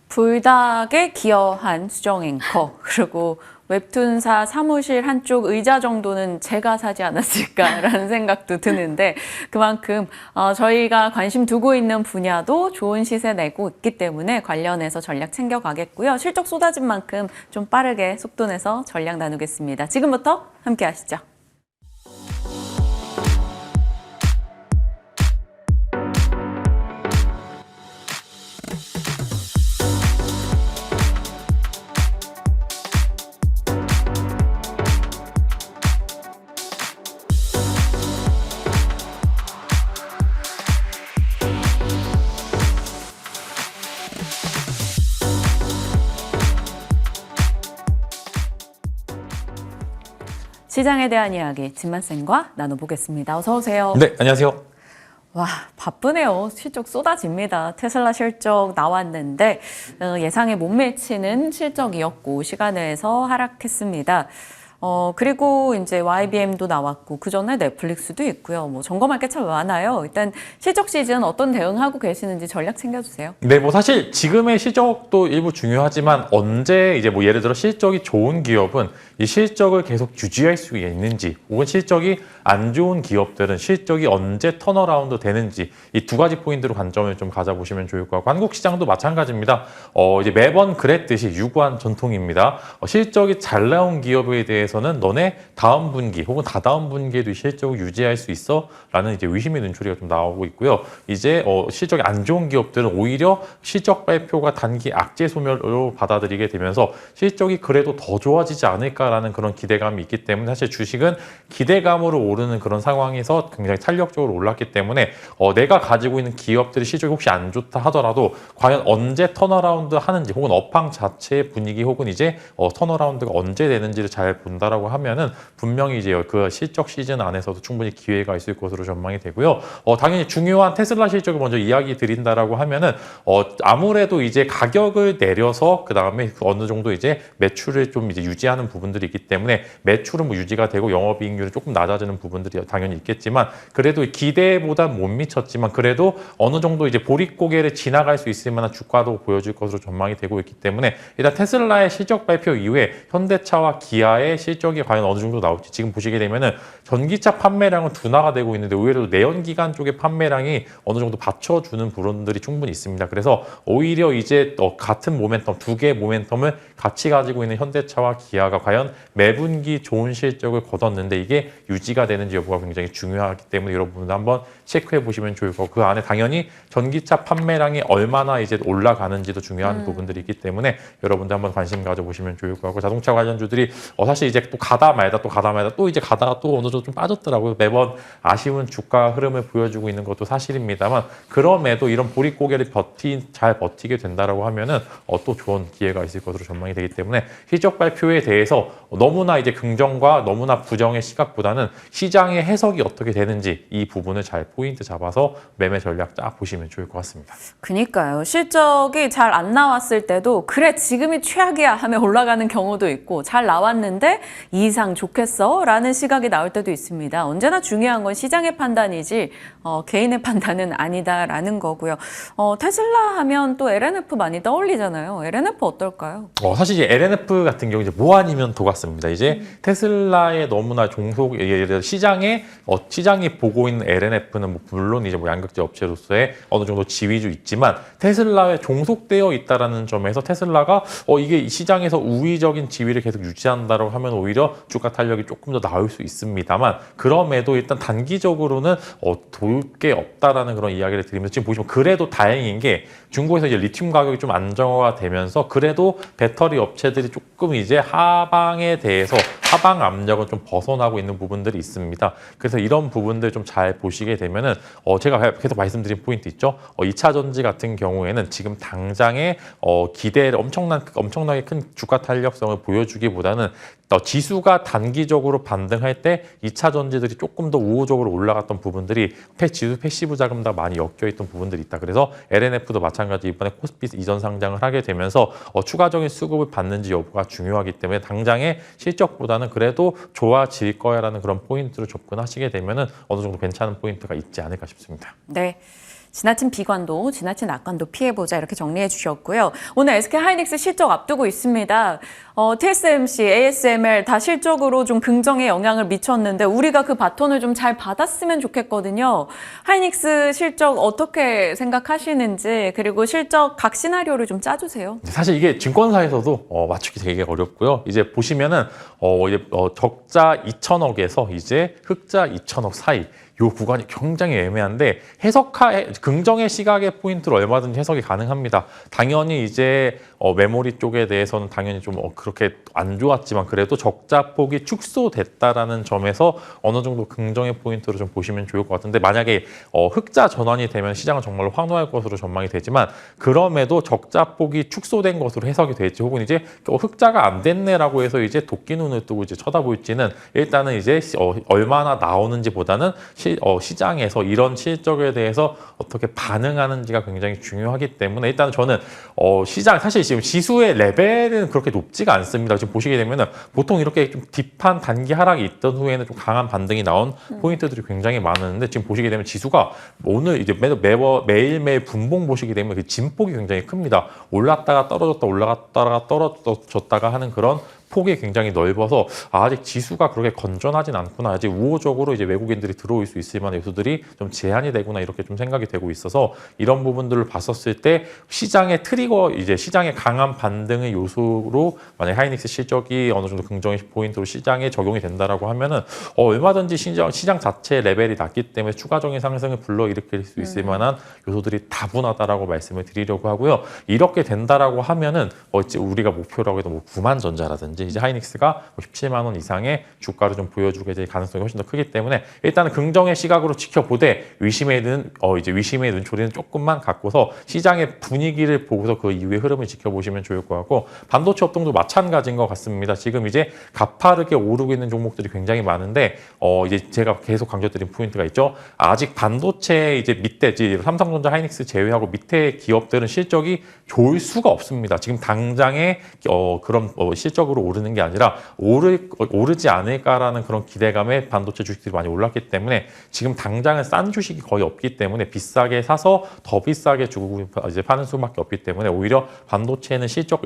불닭에 기여한 수정 앵커 그리고 웹툰사 사무실 한쪽 의자 정도는 제가 사지 않았을까라는 생각도 드는데 그만큼 저희가 관심 두고 있는 분야도 좋은 시세 내고 있기 때문에 관련해서 전략 챙겨가겠고요. 실적 쏟아진 만큼 좀 빠르게 속도 내서 전략 나누겠습니다. 지금부터 함께 하시죠. 시장에 대한 이야기 진만쌤과 나눠보겠습니다. 어서 오세요. 네, 안녕하세요. 와, 바쁘네요. 실적 쏟아집니다. 테슬라 실적 나왔는데 예상에 못 미치는 실적이었고 시간에서 하락했습니다. 그리고 이제 YBM도 나왔고 그 전에 넷플릭스도 있고요. 뭐 점검할 게 참 많아요. 일단 실적 시즌 어떤 대응하고 계시는지 전략 챙겨주세요. 네, 뭐 사실 지금의 실적도 일부 중요하지만 언제 이제 뭐 예를 들어 실적이 좋은 기업은 이 실적을 계속 유지할 수 있는지 혹은 실적이 안 좋은 기업들은 실적이 언제 턴어라운드 되는지 이 두 가지 포인트로 관점을 좀 가져보시면 좋을 것 같고 한국 시장도 마찬가지입니다. 이제 매번 그랬듯이 유구한 전통입니다. 실적이 잘 나온 기업에 대해서는 너네 다음 분기 혹은 다다음 분기에도 이 실적을 유지할 수 있어? 라는 이제 의심의 눈초리가 좀 나오고 있고요. 이제 실적이 안 좋은 기업들은 오히려 실적 발표가 단기 악재 소멸로 받아들이게 되면서 실적이 그래도 더 좋아지지 않을까라는 그런 기대감이 있기 때문에 사실 주식은 기대감으로 오르는 그런 상황에서 굉장히 탄력적으로 올랐기 때문에 내가 가지고 있는 기업들이 실적이 혹시 안 좋다 하더라도 과연 언제 턴어라운드 하는지 혹은 업황 자체의 분위기 혹은 이제 턴어라운드가 언제 되는지를 잘 본다라고 하면은 분명히 이제 그 실적 시즌 안에서도 충분히 기회가 있을 것으로 전망이 되고요. 당연히 중요한 테슬라 실적을 먼저 이야기 드린다라고 하면은 아무래도 이제 가격을 내려서 그 다음에 어느 정도 이제 매출을 좀 이제 유지하는 부분들이 있기 때문에 매출은 뭐 유지가 되고 영업이익률이 조금 낮아지는 부분들이 당연히 있겠지만 그래도 기대보다 못 미쳤지만 그래도 어느 정도 이제 보릿고개를 지나갈 수 있을 만한 주가도 보여줄 것으로 전망이 되고 있기 때문에 일단 테슬라의 실적 발표 이후에 현대차와 기아의 실적이 과연 어느 정도 나올지 지금 보시게 되면은 전기차 판매량은 둔화가 되고 있는데 의외로 내연기관 쪽의 판매량이 어느 정도 받쳐주는 부분들이 충분히 있습니다. 그래서 오히려 이제 같은 모멘텀, 두 개의 모멘텀을 같이 가지고 있는 현대차와 기아가 과연 매분기 좋은 실적을 거뒀는데 이게 유지가 되는지 여부가 굉장히 중요하기 때문에 여러분들 한번 체크해 보시면 좋을 거고 그 안에 당연히 전기차 판매량이 얼마나 이제 올라가는지도 중요한 부분들이 있기 때문에 여러분들 한번 관심 가져보시면 좋을 것 같고 자동차 관련주들이 사실 이제 또 가다 말다 또 이제 가다가 또 어느 정도 좀 빠졌더라고요. 매번 아쉬운 주가 흐름을 보여주고 있는 것도 사실입니다만 그럼에도 이런 보릿고개를 잘 버티게 된다라고 하면은 또 좋은 기회가 있을 것으로 전망이 되기 때문에 실적 발표에 대해서 너무나 이제 긍정과 너무나 부정의 시각보다는 시장의 해석이 어떻게 되는지 이 부분을 잘 포인트 잡아서 매매 전략 딱 보시면 좋을 것 같습니다. 그니까요. 실적이 잘 안 나왔을 때도 그래 지금이 최악이야 하며 올라가는 경우도 있고 잘 나왔는데 이 이상 좋겠어? 라는 시각이 나올 때도 있습니다. 언제나 중요한 건 시장의 판단이지 개인의 판단은 아니다라는 거고요. 테슬라 하면 또 LNF 많이 떠올리잖아요. LNF 어떨까요? 사실 이제 LNF 같은 경우 이제 뭐 아니면 도 같습니다. 이제 테슬라의 너무나 종속 예를 들어 시장이 보고 있는 LNF는 뭐 물론 이제 뭐 양극재 업체로서의 어느 정도 지위도 있지만 테슬라에 종속되어 있다라는 점에서 테슬라가 이게 시장에서 우위적인 지위를 계속 유지한다라고 하면 오히려 주가 탄력이 조금 더 나올 수 있습니다만 그럼에도 일단 단기적으로는 도울 게 없다라는 그런 이야기를 드리면서 지금 보시면 그래도 다행인 게 중국에서 이제 리튬 가격이 좀 안정화가 되면서 그래도 배터리 업체들이 조금 이제 하방에 대해서 하방 압력은 좀 벗어나고 있는 부분들이 있습니다. 그래서 이런 부분들 좀 잘 보시게 되면은 제가 계속 말씀드린 포인트 있죠. 2차 전지 같은 경우에는 지금 당장의 기대를 엄청나게 큰 주가 탄력성을 보여주기보다는 지수가 단기적으로 반등할 때 2차 전지들이 조금 더 우호적으로 올라갔던 부분들이 지수 패시브 자금과 많이 엮여있던 부분들이 있다. 그래서 LNF도 마찬가지 이번에 코스피 이전 상장을 하게 되면서 추가적인 수급을 받는지 여부가 중요하기 때문에 당장의 실적보다는 그래도 좋아질 거야라는 그런 포인트로 접근하시게 되면은 어느 정도 괜찮은 포인트가 있지 않을까 싶습니다. 네. 지나친 비관도 지나친 악관도 피해보자 이렇게 정리해 주셨고요. 오늘 SK하이닉스 실적 앞두고 있습니다. TSMC, ASML 다 실적으로 좀 긍정의 영향을 미쳤는데 우리가 그 바톤을 좀 잘 받았으면 좋겠거든요. 하이닉스 실적 어떻게 생각하시는지 그리고 실적 각 시나리오를 좀 짜주세요. 사실 이게 증권사에서도 맞추기 되게 어렵고요. 이제 보시면은 적자 2천억에서 이제 흑자 2천억 사이 요 구간이 굉장히 애매한데 긍정의 시각의 포인트로 얼마든지 해석이 가능합니다. 당연히 이제 메모리 쪽에 대해서는 당연히 좀 그렇게 안 좋았지만 그래도 적자 폭이 축소됐다라는 점에서 어느 정도 긍정의 포인트로 좀 보시면 좋을 것 같은데 만약에 흑자 전환이 되면 시장은 정말로 환호할 것으로 전망이 되지만 그럼에도 적자 폭이 축소된 것으로 해석이 될지 혹은 이제 흑자가 안 됐네라고 해서 이제 도끼 눈을 뜨고 이제 쳐다볼지는 일단은 이제 얼마나 나오는지보다는 시장에서 이런 실적에 대해서 어떻게 반응하는지가 굉장히 중요하기 때문에 일단 저는 시장 사실 지금 지수의 레벨은 그렇게 높지가 않습니다. 지금 보시게 되면은 보통 이렇게 좀 딥한 단기 하락이 있던 후에는 좀 강한 반등이 나온 포인트들이 굉장히 많은데 지금 보시게 되면 지수가 오늘 이제 매일매일 분봉 보시게 되면 그 진폭이 굉장히 큽니다. 올랐다가 떨어졌다 올라갔다가 떨어졌다가 하는 그런 폭이 굉장히 넓어서 아직 지수가 그렇게 건전하진 않구나. 아직 우호적으로 이제 외국인들이 들어올 수 있을 만한 요소들이 좀 제한이 되구나 이렇게 좀 생각이 되고 있어서 이런 부분들을 봤었을 때 시장의 트리거 이제 시장의 강한 반등의 요소로 만약 하이닉스 실적이 어느 정도 긍정의 포인트로 시장에 적용이 된다라고 하면은 얼마든지 시장 자체 레벨이 낮기 때문에 추가적인 상승을 불러일으킬 수 있을 만한 요소들이 다분하다라고 말씀을 드리려고 하고요. 이렇게 된다라고 하면은 우리가 목표라고 해도 뭐 9만 전자라든지 이제 하이닉스가 17만 원 이상의 주가를 좀 보여주게 될 가능성이 훨씬 더 크기 때문에 일단은 긍정의 시각으로 지켜보되 위심의 눈초리는 조금만 갖고서 시장의 분위기를 보고서 그 이후의 흐름을 지켜보시면 좋을 것 같고 반도체 업종도 마찬가지인 것 같습니다. 지금 이제 가파르게 오르고 있는 종목들이 굉장히 많은데 이제 제가 계속 강조드린 포인트가 있죠. 아직 반도체 이제 밑에 삼성전자, 하이닉스 제외하고 밑에 기업들은 실적이 좋을 수가 없습니다. 지금 당장에 그런 실적으로 오르는 게 아니라 오르지 않을까라는 그런 기대감에 반도체 주식들이 많이 올랐기 때문에 지금 당장은 싼 주식이 거의 없기 때문에 비싸게 사서 더 비싸게 주고 이제 파는 수밖에 없기 때문에 오히려 반도체는 실적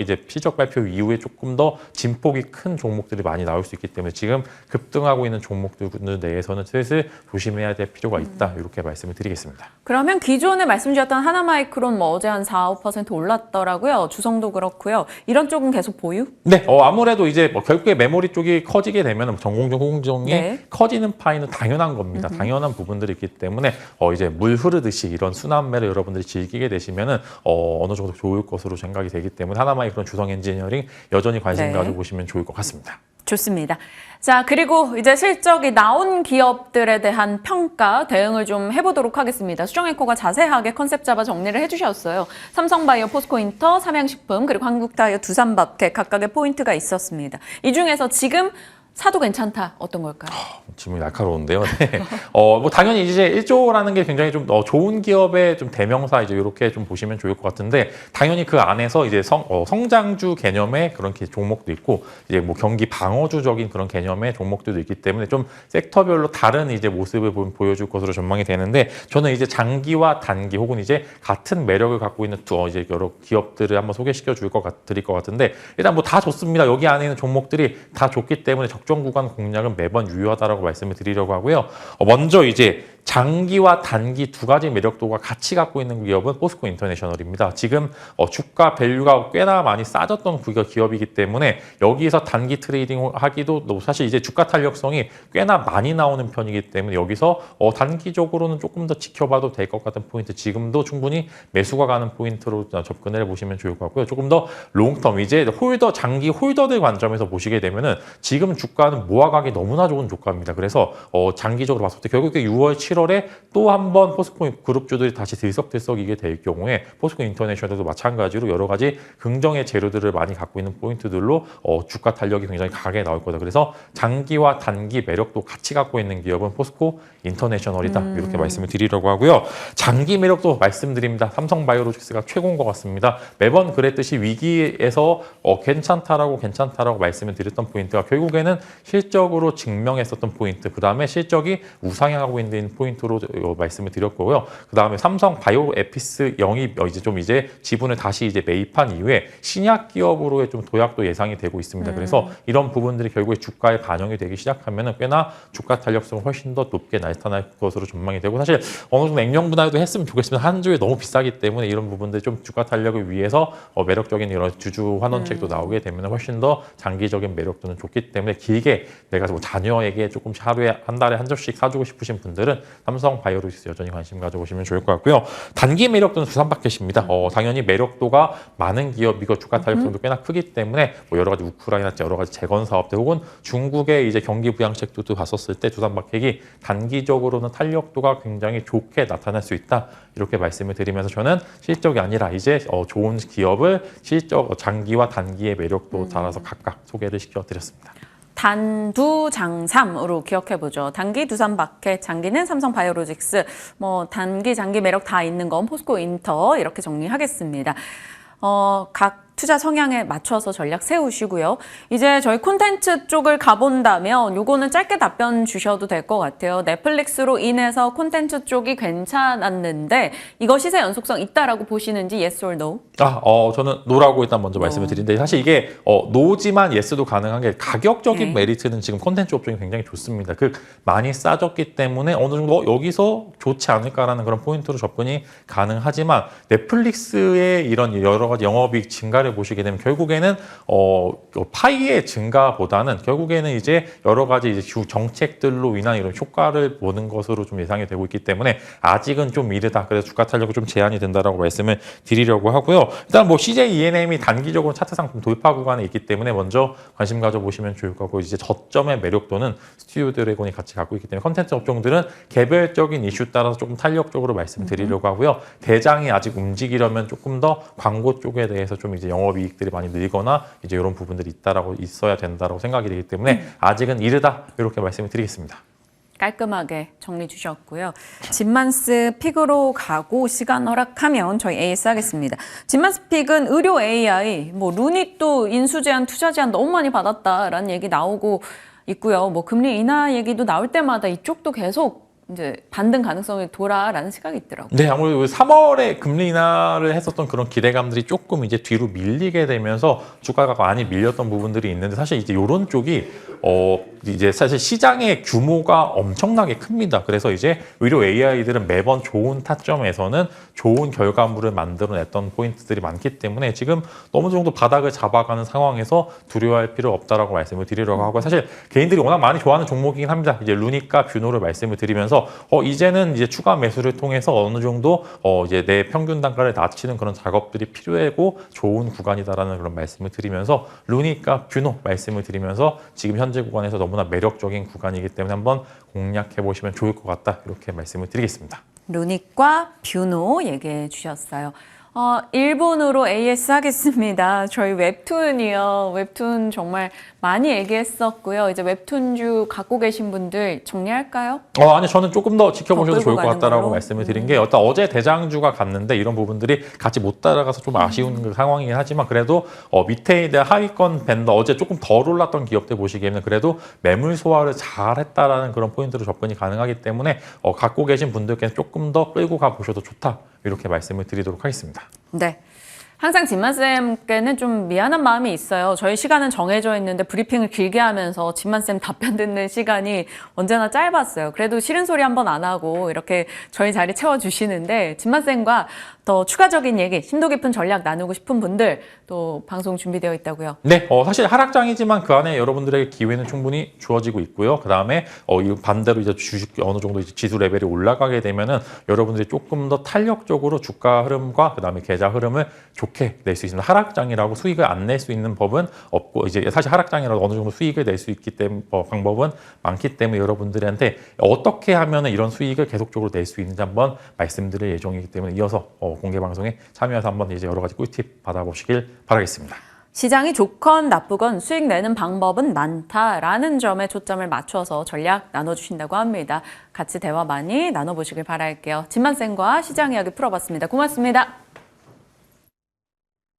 발표 이후에 조금 더 진폭이 큰 종목들이 많이 나올 수 있기 때문에 지금 급등하고 있는 종목들 내에서는 슬슬 조심해야 될 필요가 있다 이렇게 말씀을 드리겠습니다. 그러면 기존에 말씀주셨던 하나마이크론 어제 한 4~5% 올랐더라고요. 주성도 그렇고요. 이런 쪽은 계속 보유? 네, 아무래도 이제 결국에 메모리 쪽이 커지게 되면 전공정, 호공정이 네. 커지는 파이는 당연한 겁니다. 당연한 부분들이 있기 때문에 이제 물 흐르듯이 이런 순환매를 여러분들이 즐기게 되시면은 어느 정도 좋을 것으로 생각이 되기 때문에 하나마이크론, 주성 엔지니어링 여전히 관심 네. 가져보시면 좋을 것 같습니다. 좋습니다. 자, 그리고 이제 실적이 나온 기업들에 대한 평가, 대응을 좀 해보도록 하겠습니다. 수정앵커가 자세하게 컨셉 잡아 정리를 해주셨어요. 삼성바이오, 포스코인터, 삼양식품, 그리고 한국타이어, 두산밥켓 각각의 포인트가 있었습니다. 이 중에서 지금 사도 괜찮다. 어떤 걸까요? 질문이 날카로운데요. 네. 뭐 당연히 이제 1조라는 게 굉장히 좀 좋은 기업의 좀 대명사 이제 이렇게 좀 보시면 좋을 것 같은데 당연히 그 안에서 이제 성장주 개념의 그런 종목도 있고 이제 뭐 경기 방어주적인 그런 개념의 종목들도 있기 때문에 좀 섹터별로 다른 이제 모습을 보여줄 것으로 전망이 되는데 저는 이제 장기와 단기 혹은 이제 같은 매력을 갖고 있는 이제 여러 기업들을 한번 소개시켜 드릴 것 같은데 일단 뭐 다 좋습니다. 여기 안에 있는 종목들이 다 좋기 때문에 적정 구간 공략은 매번 유효하다라고 말씀을 드리려고 하고요. 먼저 이제 장기와 단기 두 가지 매력도가 같이 갖고 있는 기업은 포스코 인터내셔널입니다. 지금 주가 밸류가 꽤나 많이 싸졌던 기업이기 때문에 여기서 단기 트레이딩 하기도 사실 이제 주가 탄력성이 꽤나 많이 나오는 편이기 때문에 여기서 단기적으로는 조금 더 지켜봐도 될 것 같은 포인트, 지금도 충분히 매수가 가는 포인트로 접근을 해보시면 좋을 것 같고요. 조금 더 롱텀, 이제 장기 홀더들 관점에서 보시게 되면은 지금 주가는 모아가기 너무나 좋은 주가입니다. 그래서 장기적으로 봤을 때 결국에 6월, 7월에 또 한 번 포스코 그룹주들이 다시 들썩들썩이게 될 경우에 포스코 인터내셔널도 마찬가지로 여러 가지 긍정의 재료들을 많이 갖고 있는 포인트들로 주가 탄력이 굉장히 강하게 나올 거다. 그래서 장기와 단기 매력도 같이 갖고 있는 기업은 포스코 인터내셔널이다. 이렇게 말씀을 드리려고 하고요. 장기 매력도 말씀드립니다. 삼성바이오로직스가 최고인 것 같습니다. 매번 그랬듯이 위기에서 괜찮다라고 말씀을 드렸던 포인트가 결국에는 실적으로 증명했었던 포인트, 그 다음에 실적이 우상향하고 있는 포인트로 말씀을 드렸고요. 그 다음에 삼성바이오에피스 영입 이제 지분을 다시 이제 매입한 이후에 신약 기업으로의 좀 도약도 예상이 되고 있습니다. 그래서 이런 부분들이 결국에 주가에 반영이 되기 시작하면은 꽤나 주가 탄력성은 훨씬 더 높게 나타날 것으로 전망이 되고, 사실 어느 정도 액면 분할도 했으면 좋겠습니다. 한 주에 너무 비싸기 때문에 이런 부분들 좀 주가 탄력을 위해서 매력적인 이런 주주 환원책도 나오게 되면 훨씬 더 장기적인 매력도는 좋기 때문에 길게 내가 뭐 자녀에게 조금씩 하루에 한 달에 한 접씩 사주고 싶으신 분들은 삼성바이오로직스 여전히 관심 가져보시면 좋을 것 같고요. 단기 매력도는 두산마켓입니다. 당연히 매력도가 많은 기업이고 주가 탄력성도 꽤나 크기 때문에 뭐 여러 가지 우크라이나 여러 가지 재건 사업들 혹은 중국의 이제 경기 부양책도 봤었을 때 두산마켓이 단기적으로는 탄력도가 굉장히 좋게 나타날 수 있다. 이렇게 말씀을 드리면서 저는 실적이 아니라 이제 좋은 기업을 장기와 단기의 매력도 따라서 각각 소개를 시켜드렸습니다. 단두장삼으로 기억해보죠. 단기 두산마켓, 장기는 삼성바이오로직스, 단기, 장기 매력 다 있는 건 포스코 인터, 이렇게 정리하겠습니다. 각 투자 성향에 맞춰서 전략 세우시고요. 이제 저희 콘텐츠 쪽을 가본다면 요거는 짧게 답변 주셔도 될 것 같아요. 넷플릭스로 인해서 콘텐츠 쪽이 괜찮았는데 이거 시세 연속성 있다라고 보시는지 yes or no? 저는 노라고 일단 먼저 말씀을 드리는데, 사실 이게 노지만 예스도 가능한 게 가격적인 메리트는 지금 콘텐츠 업종이 굉장히 좋습니다. 많이 싸졌기 때문에 어느 정도 여기서 좋지 않을까라는 그런 포인트로 접근이 가능하지만 넷플릭스의 이런 여러 가지 영업이익 증가를 보시게 되면 결국에는 파이의 증가보다는 결국에는 이제 여러 가지 이제 정책들로 인한 이런 효과를 보는 것으로 좀 예상이 되고 있기 때문에 아직은 좀 이르다. 그래서 주가 탄력이 좀 제한이 된다라고 말씀을 드리려고 하고요. 일단 CJ E&M이 단기적으로 차트 상품 돌파 구간에 있기 때문에 먼저 관심 가져보시면 좋을 거고, 이제 저점의 매력도는 스튜디오 드래곤이 같이 갖고 있기 때문에 컨텐츠 업종들은 개별적인 이슈 따라서 조금 탄력적으로 말씀드리려고 하고요. 대장이 아직 움직이려면 조금 더 광고 쪽에 대해서 좀 이제 영업이익들이 많이 늘거나 이제 이런 부분들이 있어야 된다라고 생각이 되기 때문에 아직은 이르다, 이렇게 말씀을 드리겠습니다. 깔끔하게 정리 주셨고요. 진만스 픽으로 가고 시간 허락하면 저희 AS 하겠습니다. 진만스 픽은 의료 AI, 루닛도 인수 제한, 투자 제한 너무 많이 받았다라는 얘기 나오고 있고요. 금리 인하 얘기도 나올 때마다 이쪽도 계속 이제 반등 가능성이 돌아라는 시각이 있더라고요. 네, 아무래도 3월에 금리 인하를 했었던 그런 기대감들이 조금 이제 뒤로 밀리게 되면서 주가가 많이 밀렸던 부분들이 있는데, 사실 이제 이런 쪽이 이제 사실 시장의 규모가 엄청나게 큽니다. 그래서 이제 의료 AI들은 매번 좋은 타점에서는 좋은 결과물을 만들어냈던 포인트들이 많기 때문에 지금 어느 정도 바닥을 잡아가는 상황에서 두려워할 필요 없다라고 말씀을 드리려고 하고, 사실 개인들이 워낙 많이 좋아하는 종목이긴 합니다. 이제 루니까 뷰노를 말씀을 드리면서 이제는 이제 추가 매수를 통해서 어느 정도 이제 내 평균 단가를 낮추는 그런 작업들이 필요하고 좋은 구간이다라는 그런 말씀을 드리면서 루니까 뷰노 말씀을 드리면서 지금 현재 구간에서 너무나 매력적인 구간이기 때문에 한번 공략해 보시면 좋을 것 같다, 이렇게 말씀을 드리겠습니다. 루닛과 뷰노 얘기해 주셨어요. 1분으로 AS 하겠습니다. 저희 웹툰이요. 웹툰 정말 많이 얘기했었고요. 이제 웹툰주 갖고 계신 분들 정리할까요? 아니, 저는 조금 더 지켜보셔도 좋을 것 같다라고 걸로? 말씀을 드린 게, 일단 어제 대장주가 갔는데 이런 부분들이 같이 못 따라가서 좀 아쉬운 그 상황이긴 하지만, 그래도 밑에 있는 하위권 밴더 어제 조금 덜 올랐던 기업들 보시기에는 그래도 매물 소화를 잘 했다라는 그런 포인트로 접근이 가능하기 때문에 갖고 계신 분들께는 조금 더 끌고 가 보셔도 좋다, 이렇게 말씀을 드리도록 하겠습니다. 네. 항상 진만쌤께는 좀 미안한 마음이 있어요. 저희 시간은 정해져 있는데 브리핑을 길게 하면서 진만쌤 답변 듣는 시간이 언제나 짧았어요. 그래도 싫은 소리 한 번 안 하고 이렇게 저희 자리 채워주시는데 진만쌤과 더 추가적인 얘기, 심도 깊은 전략 나누고 싶은 분들 또 방송 준비되어 있다고요. 네, 사실 하락장이지만 그 안에 여러분들에게 기회는 충분히 주어지고 있고요. 그 다음에 이 반대로 이제 주식 어느 정도 이제 지수 레벨이 올라가게 되면은 여러분들이 조금 더 탄력적으로 주가 흐름과 그 다음에 계좌 흐름을 좋게 낼 수 있습니다. 하락장이라고 수익을 안 낼 수 있는 법은 없고 이제 사실 하락장이라도 어느 정도 수익을 낼 수 있기 때문에 방법은 많기 때문에 여러분들한테 어떻게 하면은 이런 수익을 계속적으로 낼 수 있는지 한번 말씀드릴 예정이기 때문에 이어서 공개 방송에 참여해서 한번 이제 여러 가지 꿀팁 받아보시길 바라겠습니다. 시장이 좋건 나쁘건 수익 내는 방법은 많다라는 점에 초점을 맞춰서 전략 나눠주신다고 합니다. 같이 대화 많이 나눠보시길 바랄게요. 진만쌤과 시장 이야기 풀어봤습니다. 고맙습니다.